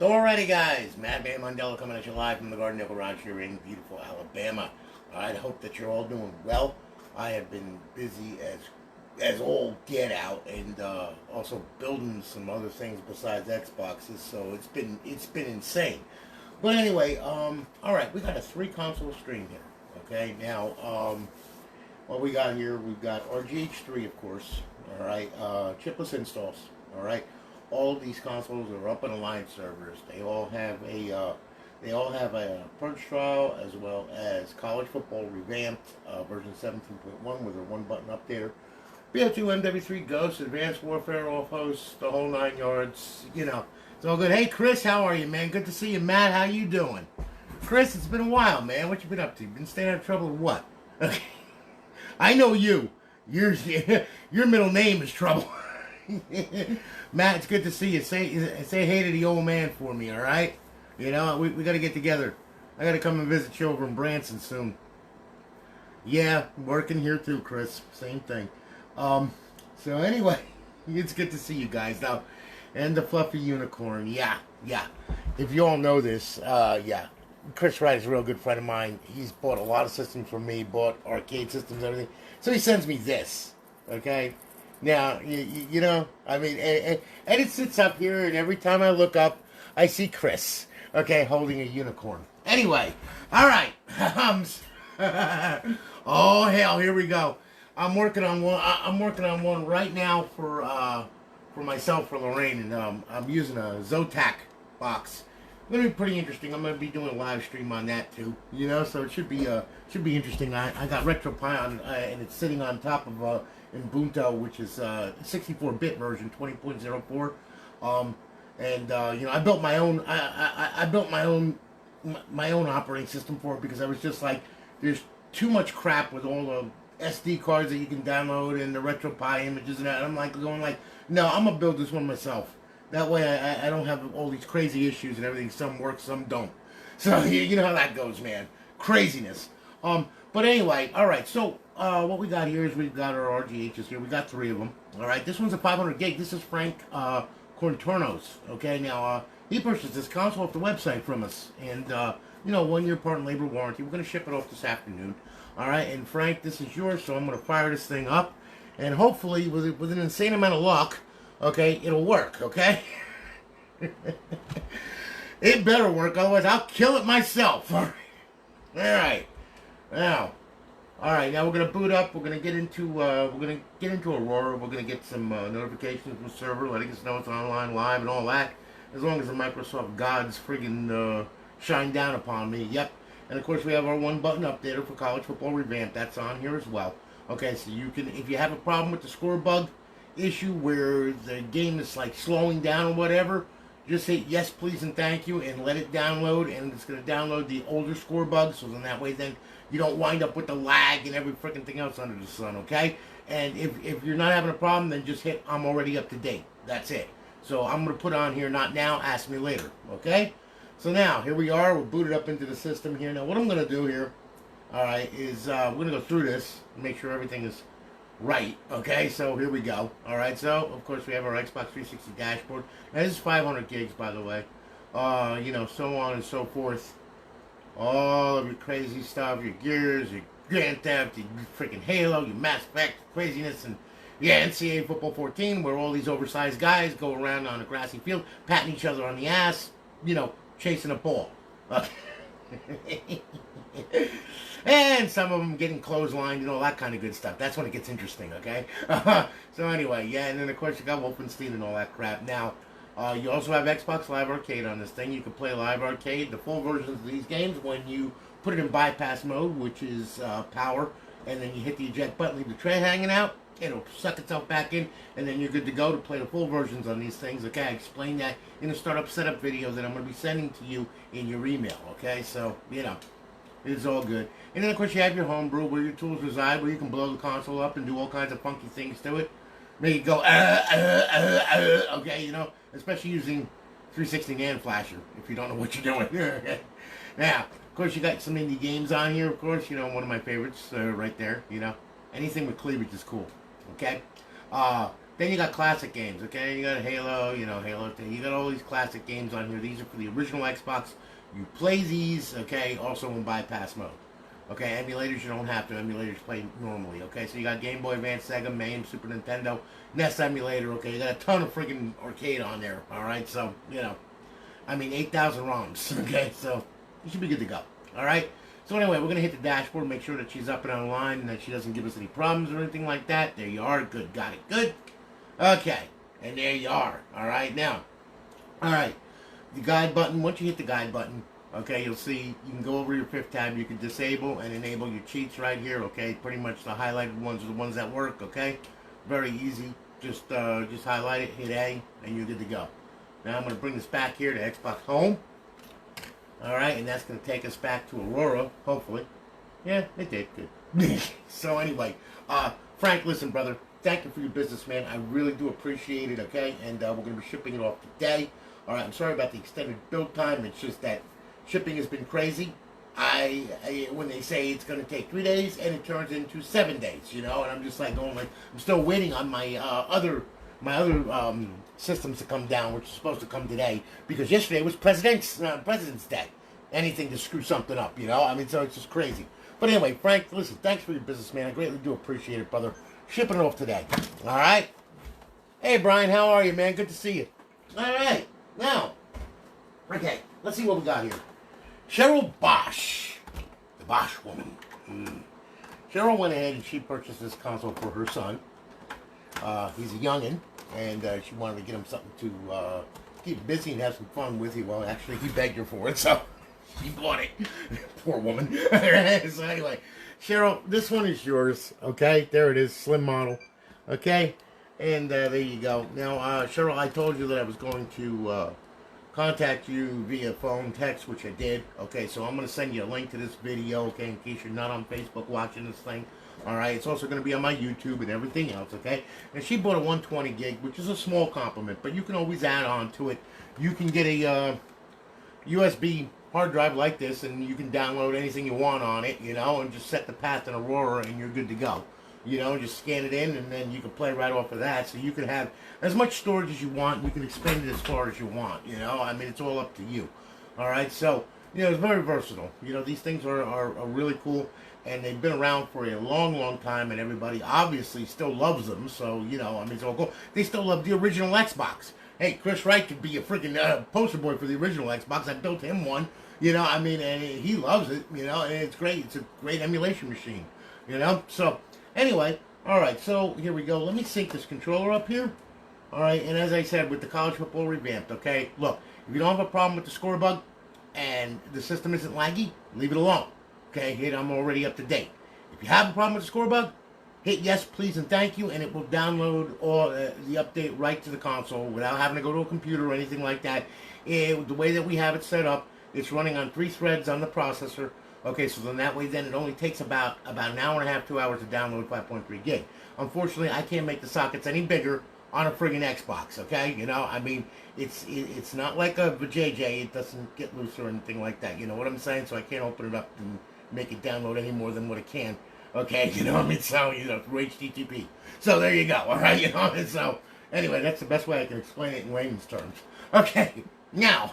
Alrighty, guys, Madman Mondello coming at you live from the Garden Hill Garage here in beautiful Alabama. I hope that you're all doing well. I have been busy as all get out, and also building some other things besides Xboxes. So it's been insane. But anyway, all right, we got a 3-console stream here. Okay, now what we got here, we've got RGH3, of course. All right, chipless installs. All right. All of these consoles are up on Alliance servers. They all have a purge trial, as well as college football revamped version 17.1 with a one-button updater. BO2 MW3 Ghost, Advanced Warfare, offhosts, the whole 9 yards. You know, it's all good. Hey, Chris, how are you, man? Good to see you. Matt, how you doing? Chris, it's been a while, man. What you been up to? Been staying out of trouble or what? Okay. I know you. Your middle name is Trouble. Matt, it's good to see you. Say hey to the old man for me, all right? You know, we got to get together. I got to come and visit you over in Branson soon. Yeah, working here too, Chris. Same thing. So anyway, it's good to see you guys now. And the fluffy unicorn, yeah. If you all know this, yeah. Chris Wright is a real good friend of mine. He's bought a lot of systems from me, bought arcade systems and everything. So he sends me this, okay? Now, you know, I mean, and it sits up here, and every time I look up, I see Chris, okay, holding a unicorn. Anyway, all right. Oh, hell, here we go. I'm working on one right now for myself, for Lorraine, and I'm using a Zotac box. It's gonna be pretty interesting. I'm gonna be doing a live stream on that too, you know, so it should be interesting. I got RetroPie on, and it's sitting on top of Ubuntu, which is 64-bit version 20.04, and you know, I built my own. I built my own operating system for it because I was just like, there's too much crap with all the SD cards that you can download and the RetroPie images and that. And I'm like going like, no, I'm gonna build this one myself. That way I don't have all these crazy issues and everything. Some work, some don't. So you know how that goes, man. Craziness. But anyway, all right. So what we got here is we've got our RGHs here. We got 3 of them. All right. This one's a 500 gig. This is Frank Contorno's. Okay. Now he purchased this console off the website from us, and you know, 1-year part and labor warranty. We're gonna ship it off this afternoon. All right. And Frank, this is yours. So I'm gonna fire this thing up, and hopefully with an insane amount of luck, okay, it'll work. Okay. It better work, otherwise I'll kill it myself. All right. Now, all right. Now we're gonna boot up. We're gonna get into Aurora. We're gonna get some notifications from the server, letting us know it's online, live, and all that. As long as the Microsoft gods friggin' shine down upon me. Yep. And of course we have our 1-button updater for college football revamped. That's on here as well. Okay, so you can, if you have a problem with the score bug issue where the game is like slowing down or whatever, just say yes please and thank you and let it download, and it's going to download the older score bugs, so then that way then you don't wind up with the lag and every freaking thing else under the sun. Okay, and if you're not having a problem, then just hit I'm already up to date. That's it. So I'm going to put on here not now, ask me later. Okay, so now here we are, we're booted up into the system here. Now what I'm going to do here, all right, is we're going to go through this and make sure everything is right. Okay, so here we go. All right, so of course we have our Xbox 360 dashboard. Now this is 500 gigs, by the way. You know, so on and so forth. All of your crazy stuff, your Gears, your Grand Theft, your freaking Halo, your Mass Effect, craziness, and yeah, NCAA Football 14, where all these oversized guys go around on a grassy field, patting each other on the ass, you know, chasing a ball. And some of them getting clotheslined and all that kind of good stuff. That's when it gets interesting, okay? So anyway, yeah, and then of course you got Wolfenstein and all that crap. Now, you also have Xbox Live Arcade on this thing. You can play Live Arcade, the full versions of these games, when you put it in bypass mode, which is power, and then you hit the eject button, leave the tray hanging out, it'll suck itself back in, and then you're good to go to play the full versions on these things. Okay, I explained that in the startup setup video that I'm going to be sending to you in your email. Okay, so, you know, it's all good. And then, of course, you have your homebrew where your tools reside, where you can blow the console up and do all kinds of funky things to it. Make it go, okay, you know, especially using 360 NAND flasher if you don't know what you're doing. Now, of course, you got some indie games on here, of course, you know, one of my favorites right there, you know. Anything with cleavage is cool, okay? Then you got classic games, okay? You got Halo, you know, Halo. You got all these classic games on here. These are for the original Xbox. You play these, okay, also in bypass mode. Okay, emulators you don't have to. Emulators play normally, okay? So you got Game Boy Advance, Sega, MAME, Super Nintendo, NES emulator, okay? You got a ton of freaking arcade on there, alright? So, you know, I mean, 8,000 ROMs, okay? So, you should be good to go, alright? So anyway, we're going to hit the dashboard, make sure that she's up and online and that she doesn't give us any problems or anything like that. There you are. Good. Got it. Good. Okay. And there you are. Alright, now. Alright. The guide button, once you hit the guide button, okay, you'll see, you can go over your fifth tab, you can disable and enable your cheats right here, okay? Pretty much the highlighted ones are the ones that work, okay? Very easy. Just highlight it, hit A, and you're good to go. Now I'm going to bring this back here to Xbox Home. Alright, and that's going to take us back to Aurora, hopefully. Yeah, it did. Good. So anyway, Frank, listen, brother. Thank you for your business, man. I really do appreciate it, okay? And we're going to be shipping it off today. Alright, I'm sorry about the extended build time. It's just that shipping has been crazy. When they say it's going to take 3 days, and it turns into 7 days, you know? And I'm just like going like, I'm still waiting on my other systems to come down, which is supposed to come today, because yesterday was President's Day. Anything to screw something up, you know? I mean, so it's just crazy. But anyway, Frank, listen, thanks for your business, man. I greatly do appreciate it, brother. Shipping it off today. All right? Hey, Brian, how are you, man? Good to see you. All right. Now, okay, let's see what we got here. Cheryl Bosch. The Bosch woman. Cheryl went ahead and she purchased this console for her son. He's a youngin', and she wanted to get him something to keep him busy and have some fun with. Well, actually, he begged her for it, so she bought it. Poor woman. So anyway, Cheryl, this one is yours, okay? There it is, slim model, okay? And there you go. Now, Cheryl, I told you that I was going to contact you via phone, text, which I did. Okay, so I'm going to send you a link to this video, okay, in case you're not on Facebook watching this thing. Alright, it's also going to be on my YouTube and everything else, okay? And she bought a 120 gig, which is a small compliment, but you can always add on to it. You can get a USB hard drive like this, and you can download anything you want on it, you know, and just set the path in Aurora, and you're good to go. You know, just scan it in, and then you can play right off of that. So you can have as much storage as you want. You can expand it as far as you want, you know. I mean, it's all up to you. All right, so, you know, it's very versatile. You know, these things are really cool, and they've been around for a long, long time, and everybody obviously still loves them. So, you know, I mean, it's all cool. They still love the original Xbox. Hey, Chris Wright could be a freaking poster boy for the original Xbox. I built him one, you know, I mean, and he loves it, you know, and it's great. It's a great emulation machine, you know, so... Anyway, alright, so here we go. Let me sync this controller up here. Alright, and as I said, with the college football revamped, okay? Look, if you don't have a problem with the score bug and the system isn't laggy, leave it alone. Okay, hit I'm already up to date. If you have a problem with the score bug, hit yes, please, and thank you, and it will download all the update right to the console without having to go to a computer or anything like that. The way that we have it set up, it's running on 3 threads on the processor. Okay, so then that way then it only takes about an hour and a half, 2 hours to download 5.3 gig. Unfortunately, I can't make the sockets any bigger on a friggin' Xbox, okay? You know, I mean, it's not like a JJ. It doesn't get loose or anything like that. You know what I'm saying? So I can't open it up and make it download any more than what it can. Okay, you know what I mean? So, you know, through HTTP. So there you go, all right? You know, and so, anyway, that's the best way I can explain it in layman's terms. Okay, now...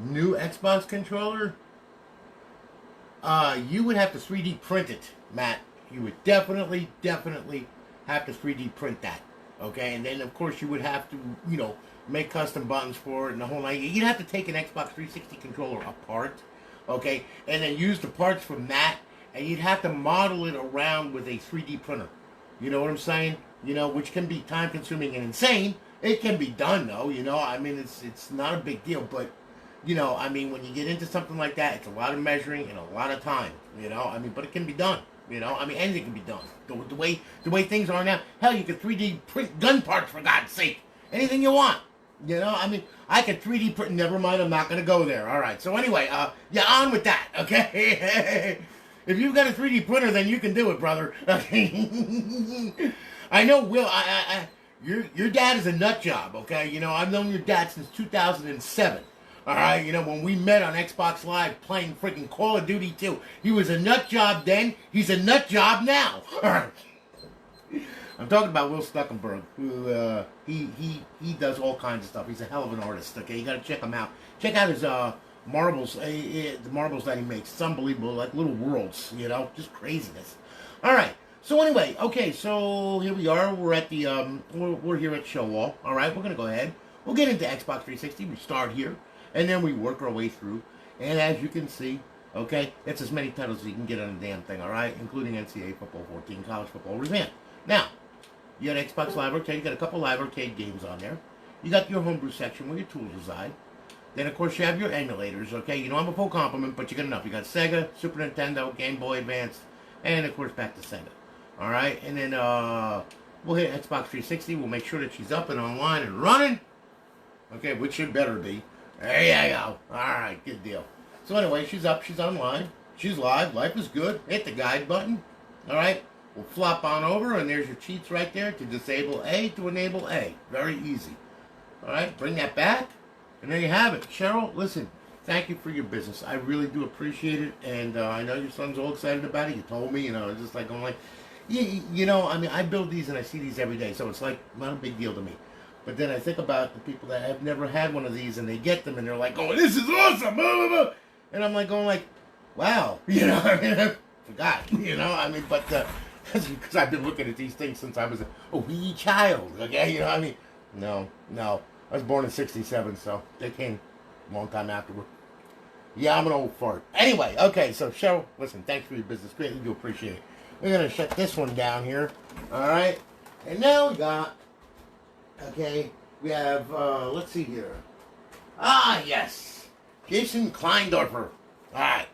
New Xbox controller? You would have to 3D print it, Matt. You would definitely have to 3D print that. Okay, and then of course you would have to, you know, make custom buttons for it and the whole night. You'd have to take an Xbox 360 controller apart, okay, and then use the parts from that, and you'd have to model it around with a 3D printer. You know what I'm saying? You know, which can be time consuming and insane. It can be done though, you know, I mean it's not a big deal, but you know, I mean, when you get into something like that, it's a lot of measuring and a lot of time, you know, I mean, but it can be done, you know, I mean, anything can be done. The way things are now, hell, you can 3D print gun parts, for God's sake. Anything you want, you know, I mean, I can 3D print, never mind, I'm not going to go there, all right, so anyway, yeah, on with that, okay? If you've got a 3D printer, then you can do it, brother. I know, Will, your dad is a nut job, okay, you know, I've known your dad since 2007. Alright, you know, when we met on Xbox Live playing freaking Call of Duty 2, he was a nut job then, he's a nut job now. Alright. I'm talking about Will Stuckenberg, who he does all kinds of stuff. He's a hell of an artist. Okay, you got to check him out. Check out his marbles, the marbles that he makes. It's unbelievable, like little worlds, you know, just craziness. All right. So anyway, okay, so here we are. We're at the we're here at Show Wall. All right, we're gonna go ahead. We'll get into Xbox 360. We start here, and then we work our way through. And as you can see, okay, it's as many titles as you can get on the damn thing. All right, including NCAA football 14, college football revamped. Now, you got Xbox Live Arcade. You got a couple Live Arcade games on there. You got your homebrew section where your tools reside. Then, of course, you have your emulators. Okay, you don't have a full complement, but you got enough. You got Sega, Super Nintendo, Game Boy Advance, and of course back to Sega. All right, and then we'll hit Xbox 360. We'll make sure that she's up and online and running. Okay, which should better be. There you go. All right, good deal. So anyway, she's up. She's online. She's live. Life is good. Hit the guide button. All right, we'll flop on over, and there's your cheats right there to disable A to enable A. Very easy. All right, bring that back, and there you have it. Cheryl, listen, thank you for your business. I really do appreciate it, and I know your son's all excited about it. You told me, you know, just like I'm like, you know, I mean, I build these and I see these every day, so it's like not a big deal to me. But then I think about the people that have never had one of these and they get them and they're like, oh, this is awesome, blah, blah, blah. And I'm like going like, wow, you know, I mean, I forgot, you know, I mean, but because I've been looking at these things since I was a wee child, okay, you know, I mean, no, I was born in '67, so they came a long time afterward. Yeah, I'm an old fart. Anyway, okay, so Cheryl, listen, thanks for your business, greatly do appreciate it. We're going to shut this one down here, all right, and now we got, okay, we have, let's see here. Ah, yes. Jason Kleindorfer. All right.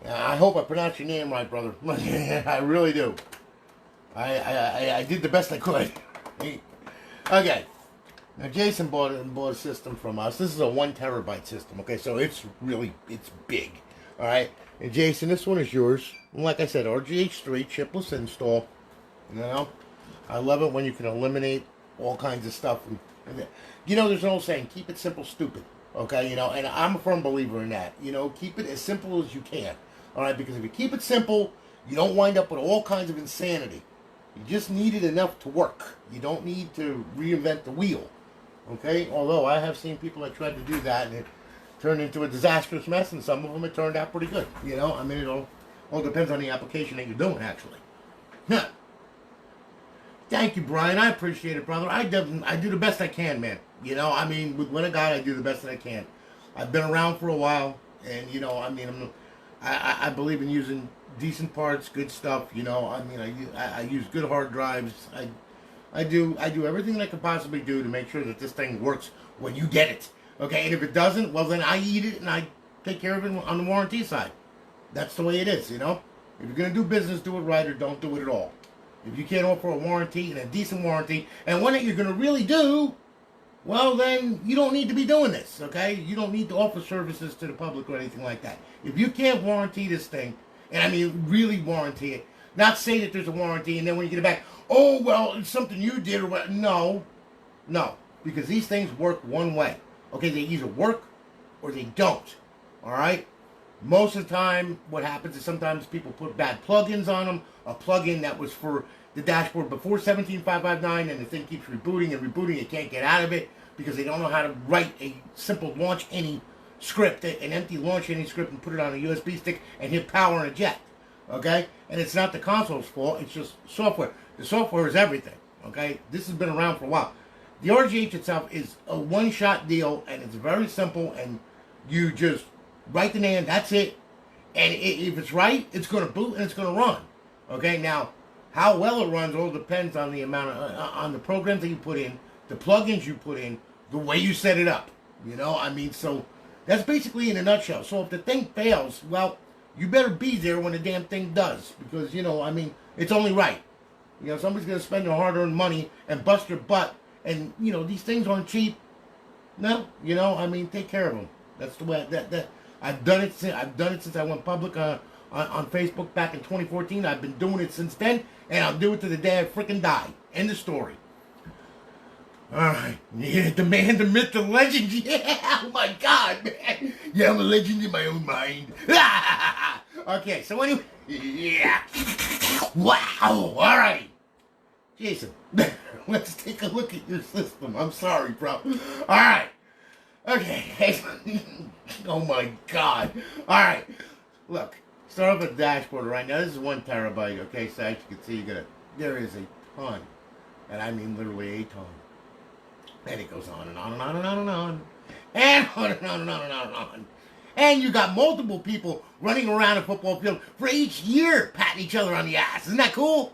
I hope I pronounced your name right, brother. I really do. I did the best I could. Okay. Now, Jason bought a system from us. This is a 1 terabyte system, okay? So it's big. All right. And, Jason, this one is yours. And like I said, RGH3, chipless install. You know? I love it when you can eliminate all kinds of stuff. You know, there's an old saying, keep it simple, stupid. Okay, you know, and I'm a firm believer in that. You know, keep it as simple as you can. All right, because if you keep it simple, you don't wind up with all kinds of insanity. You just need it enough to work. You don't need to reinvent the wheel. Okay, although I have seen people that tried to do that and it turned into a disastrous mess, and some of them it turned out pretty good. You know, I mean, it all depends on the application that you're doing, actually. Yeah. Thank you, Brian. I appreciate it, brother. I do the best I can, man. You know, I mean, with what I got, I do the best that I can. I've been around for a while, and, you know, I mean, I believe in using decent parts, good stuff, you know. I mean, I use good hard drives. I do everything I can possibly do to make sure that this thing works when you get it. Okay, and if it doesn't, well, then I eat it, and I take care of it on the warranty side. That's the way it is, you know. If you're going to do business, do it right or don't do it at all. If you can't offer a warranty and a decent warranty, and one that you're going to really do, well, then you don't need to be doing this, okay? You don't need to offer services to the public or anything like that. If you can't warranty this thing, and I mean really warranty it, not say that there's a warranty, and then when you get it back, oh, well, it's something you did or what. No, because these things work one way, okay? They either work or they don't, all right? Most of the time, what happens is sometimes people put bad plugins on them. A plugin that was for the dashboard before 17.559, and the thing keeps rebooting and rebooting. You can't get out of it because they don't know how to write a simple launch any script, an empty launch any script, and put it on a USB stick and hit power and eject. Okay? And it's not the console's fault. It's just software. The software is everything. Okay? This has been around for a while. The RGH itself is a one-shot deal, and it's very simple, and you just write the name, that's it. And if it's right, it's going to boot and it's going to run. Okay, now, how well it runs all depends on the amount of, on the programs that you put in, the plugins you put in, the way you set it up. You know, I mean, so that's basically in a nutshell. So if the thing fails, well, you better be there when the damn thing does. Because, you know, I mean, it's only right. You know, somebody's going to spend their hard-earned money and bust their butt. And, you know, these things aren't cheap. No, you know, I mean, take care of them. That's the way, I've done it since I went public on Facebook back in 2014. I've been doing it since then, and I'll do it to the day I freaking die. End of story. All right. Yeah, the man, the myth, the legend. Yeah, oh my God, man. Yeah, I'm a legend in my own mind. Okay, so anyway, yeah. Wow, all right. Jason, let's take a look at your system. I'm sorry, bro. Alright. Okay. Oh my god. Alright. Look. Start off with the dashboard right now. This is 1 terabyte. Okay, so as you can see, there is a ton. And I mean literally a ton. And it goes on and on and on and on and on. And on and on and on and on and on. And you got multiple people running around a football field for each year, patting each other on the ass. Isn't that cool?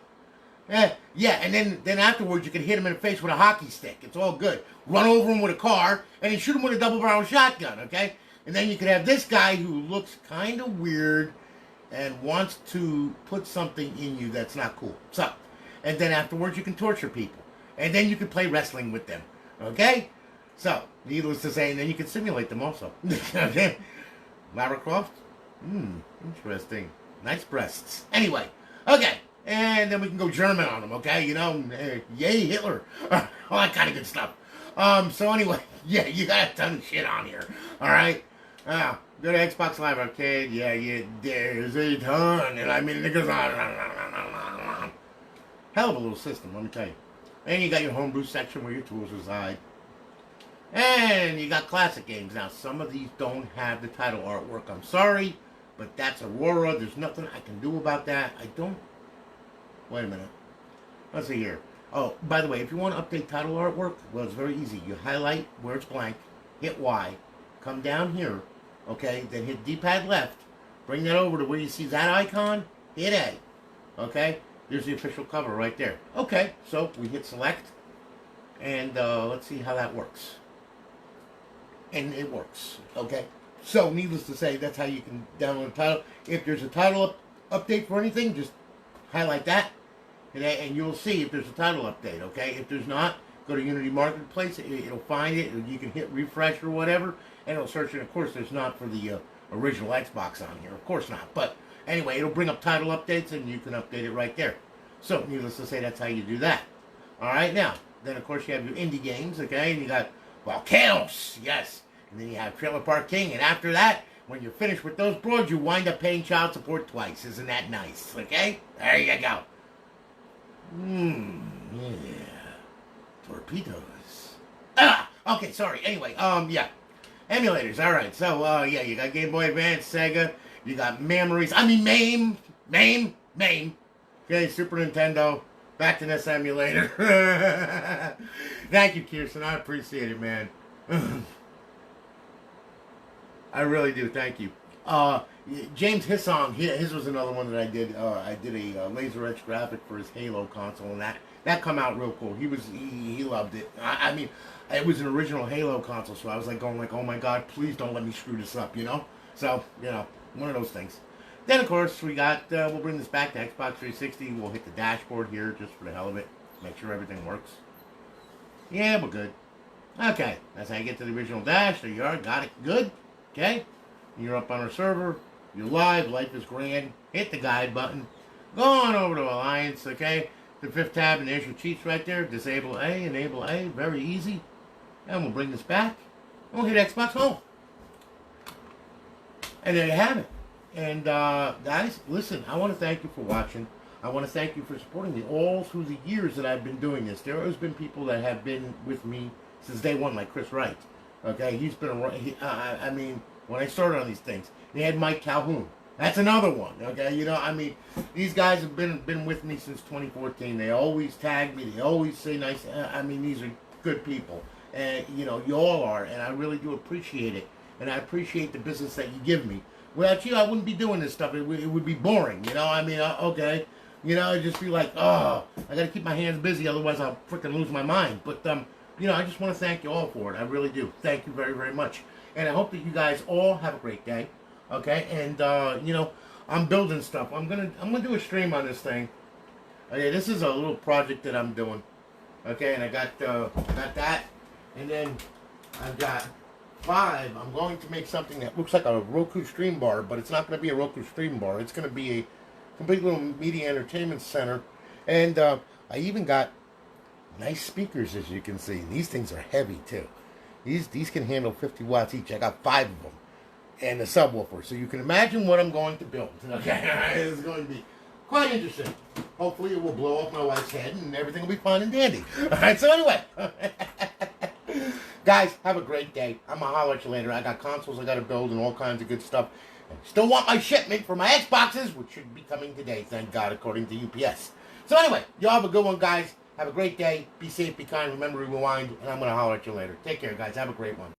Yeah, and then afterwards you can hit him in the face with a hockey stick. It's all good. Run over him with a car, and then shoot him with a double-barrel shotgun, okay? And then you could have this guy who looks kind of weird and wants to put something in you that's not cool. So, and then afterwards you can torture people. And then you can play wrestling with them, okay? So, needless to say, and then you can simulate them also. Okay? Lara Croft? Interesting. Nice breasts. Anyway, okay. And then we can go German on them, okay? You know, yay Hitler. All that kind of good stuff. So anyway, yeah, you got a ton of shit on here. Alright? Go to Xbox Live Arcade. Yeah, there's a ton. And I mean, it goes on. Hell of a little system, let me tell you. And you got your homebrew section where your tools reside. And you got classic games. Now, some of these don't have the title artwork. I'm sorry, but that's Aurora. There's nothing I can do about that. I don't... Wait a minute. Let's see here. Oh, by the way, if you want to update title artwork, well, it's very easy. You highlight where it's blank, hit Y, come down here, okay, then hit D-pad left, bring that over to where you see that icon, hit A, okay? There's the official cover right there. Okay, so we hit select, and let's see how that works. And it works, okay? So, needless to say, that's how you can download a title. If there's a title update for anything, just highlight that, and you'll see if there's a title update, okay? If there's not, go to Unity Marketplace, it'll find it, you can hit refresh or whatever, and it'll search it. Of course, there's not for the original Xbox on here, of course not, but anyway, it'll bring up title updates, and you can update it right there. So, needless to say, that's how you do that. Alright, now, then of course you have your indie games, okay, and you got Volcanoes, yes, and then you have Trailer Park King, and after that, when you're finished with those broads, you wind up paying child support twice. Isn't that nice? Okay? There you go. Yeah. Torpedoes. Okay, sorry. Anyway, yeah. Emulators. Alright, so, yeah, you got Game Boy Advance, Sega. You got Memories. I mean, MAME. Okay, Super Nintendo. Back to this emulator. Thank you, Kirsten. I appreciate it, man. I really do. Thank you. James Hissong, his was another one that I did. I did a laser etch graphic for his Halo console, and that come out real cool. He loved it. I mean, it was an original Halo console, so I was like oh my god, please don't let me screw this up, you know. So one of those things. Then of course we got we'll bring this back to Xbox 360. We'll hit the dashboard here just for the hell of it, make sure everything works. Yeah, we're good. Okay, that's how you get to the original dash. There you are. Got it. Good. Okay, you're up on our server, you're live, life is grand, hit the guide button, go on over to Alliance, okay, the 5th tab, and there's your cheats right there, disable A, enable A, very easy, and we'll bring this back, and we'll hit Xbox Home, and there you have it. And guys, listen, I want to thank you for watching. I want to thank you for supporting me all through the years that I've been doing this. There has been people that have been with me since day one, like Chris Wright. Okay, he's been around. I mean, when I started on these things, they had Mike Calhoun. That's another one. Okay, you know, I mean, these guys have been with me since 2014. They always tag me. They always say nice. I mean, these are good people, and you know, you all are, and I really do appreciate it. And I appreciate the business that you give me. Without you, I wouldn't be doing this stuff. It would be boring. You know, I mean, okay, you know, it'd just be like, oh, I got to keep my hands busy, otherwise I'll freaking lose my mind. But you know, I just want to thank you all for it. I really do. Thank you very, very much. And I hope that you guys all have a great day. Okay? And you know, I'm building stuff. I'm gonna do a stream on this thing. Okay, this is a little project that I'm doing. Okay, and I got that. And then I've got 5. I'm going to make something that looks like a Roku stream bar, but it's not going to be a Roku stream bar. It's going to be a complete little media entertainment center. And I even got nice speakers, as you can see. These things are heavy too. These can handle 50 watts each. I got 5 of them, and a subwoofer. So you can imagine what I'm going to build. Okay, it's going to be quite interesting. Hopefully it will blow off my wife's head and everything will be fun and dandy. Alright, so anyway. Guys, have a great day. I'm going to holler at you later. I got consoles I got to build and all kinds of good stuff. And still want my shipment for my Xboxes, which should be coming today, thank God, according to UPS. So anyway, y'all have a good one, guys. Have a great day. Be safe, be kind. Remember to rewind. And I'm going to holler at you later. Take care, guys. Have a great one.